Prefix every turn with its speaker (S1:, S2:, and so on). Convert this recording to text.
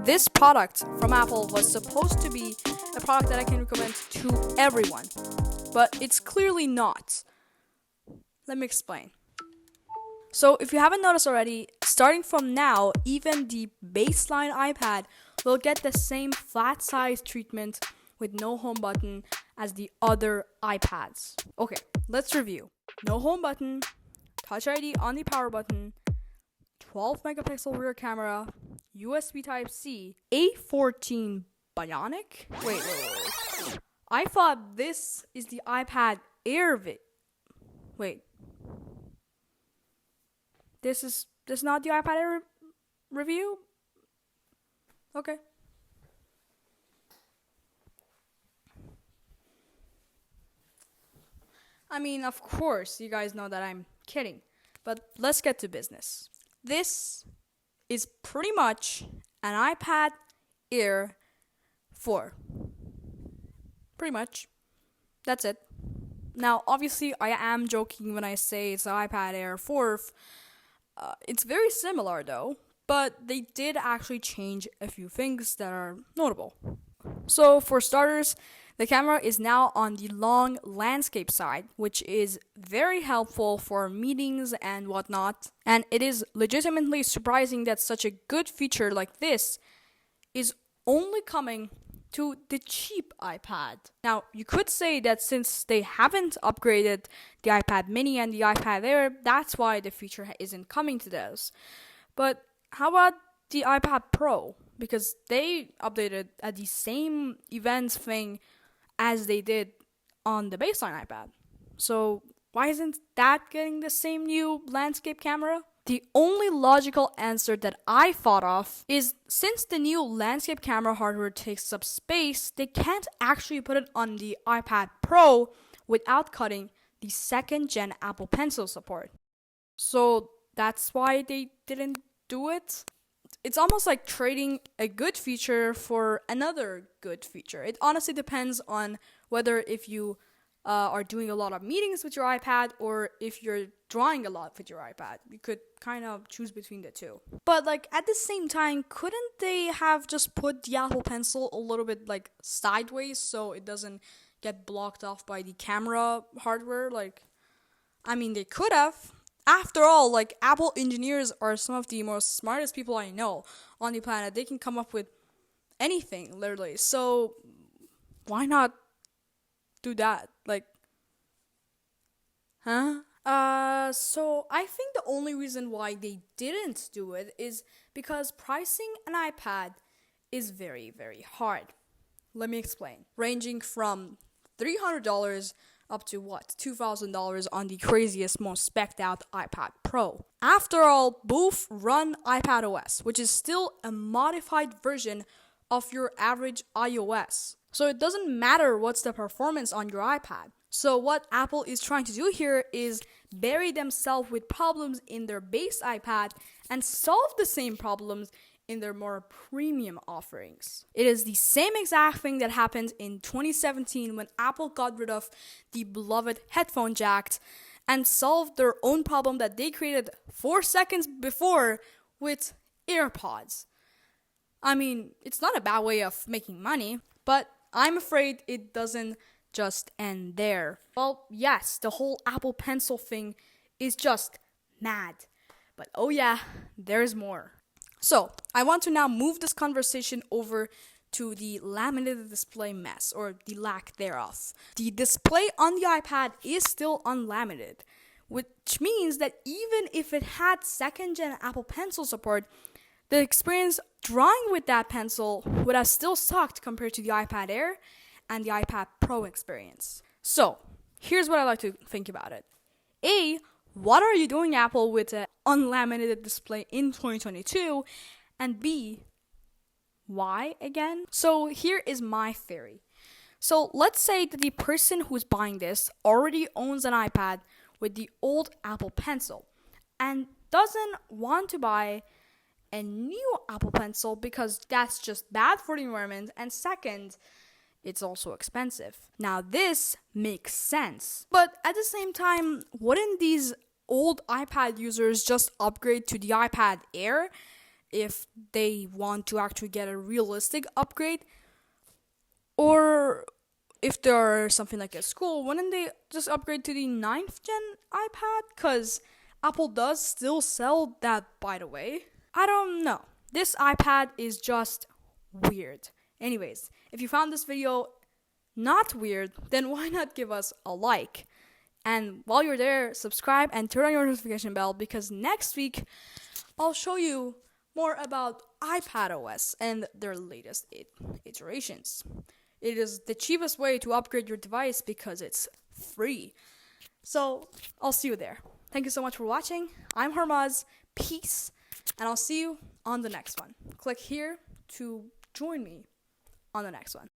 S1: this product from Apple was supposed to be a product that I can recommend to everyone, but it's clearly not. Let me explain. So if you haven't noticed already, starting from now, even the baseline iPad will get the same flat size treatment with no home button as the other iPads. Okay, let's review. No home button, Touch ID on the power button, 12 megapixel rear camera, USB Type-C, A14 Bionic? Wait. I thought this is the iPad Air Wait. This is not the iPad Air review? Okay. I mean, of course, you guys know that I'm kidding. But let's get to business. This is pretty much an iPad Air 4. Pretty much. That's it. Now, obviously, I am joking when I say it's the iPad Air 4. It's very similar though, but they did actually change a few things that are notable. So for starters, the camera is now on the long landscape side, which is very helpful for meetings and whatnot. And it is legitimately surprising that such a good feature like this is only coming to the cheap iPad. Now, you could say that since they haven't upgraded the iPad mini and the iPad Air, that's why the feature isn't coming to those. But how about the iPad Pro? Because they updated at the same events thing as they did on the baseline iPad. So why isn't that getting the same new landscape camera? The only logical answer that I thought of is since the new landscape camera hardware takes up space, they can't actually put it on the iPad Pro without cutting the second gen Apple Pencil support. So that's why they didn't do it. It's almost like trading a good feature for another good feature. It honestly depends on whether if you are doing a lot of meetings with your iPad or if you're drawing a lot with your iPad. You could kind of choose between the two. But like at the same time, couldn't they have just put the Apple Pencil a little bit like sideways so it doesn't get blocked off by the camera hardware? Like, I mean, they could have. After all, like Apple engineers are some of the most smartest people I know on the planet. They can come up with anything, literally. So why not do that? Like, huh? So I think the only reason why they didn't do it is because pricing an iPad is very, very hard. Let me explain. Ranging from $300 up to $2,000 on the craziest, most specced out iPad Pro. After all, both run iPad OS, which is still a modified version of your average iOS. So it doesn't matter what's the performance on your iPad. So what Apple is trying to do here is bury themselves with problems in their base iPad and solve the same problems in their more premium offerings. It is the same exact thing that happened in 2017 when Apple got rid of the beloved headphone jack and solved their own problem that they created 4 seconds before with AirPods. I mean, it's not a bad way of making money, but I'm afraid it doesn't just end there. Well, yes, the whole Apple Pencil thing is just mad. But oh yeah, there's more. So, I want to now move this conversation over to the laminated display mess, or the lack thereof. The display on the iPad is still unlaminated, which means that even if it had second-gen Apple Pencil support, the experience drawing with that pencil would have still sucked compared to the iPad Air and the iPad Pro experience. So, here's what I like to think about it. A, what are you doing, Apple, with an unlaminated display in 2022? And B, why again? So here is my theory. So let's say that the person who's buying this already owns an iPad with the old Apple Pencil and doesn't want to buy a new Apple Pencil because that's just bad for the environment, and second, it's also expensive. Now this makes sense. But at the same time, wouldn't these old iPad users just upgrade to the iPad Air if they want to actually get a realistic upgrade, or if they're something like a school, wouldn't they just upgrade to the 9th gen iPad? Because Apple does still sell that, by the way. I don't know. This iPad is just weird. Anyways, if you found this video not weird, then why not give us a like? And while you're there, subscribe and turn on your notification bell, because next week I'll show you more about iPadOS and their latest iterations. It is the cheapest way to upgrade your device because it's free. So I'll see you there. Thank you so much for watching. I'm Harmaz. Peace. And I'll see you on the next one. Click here to join me on the next one.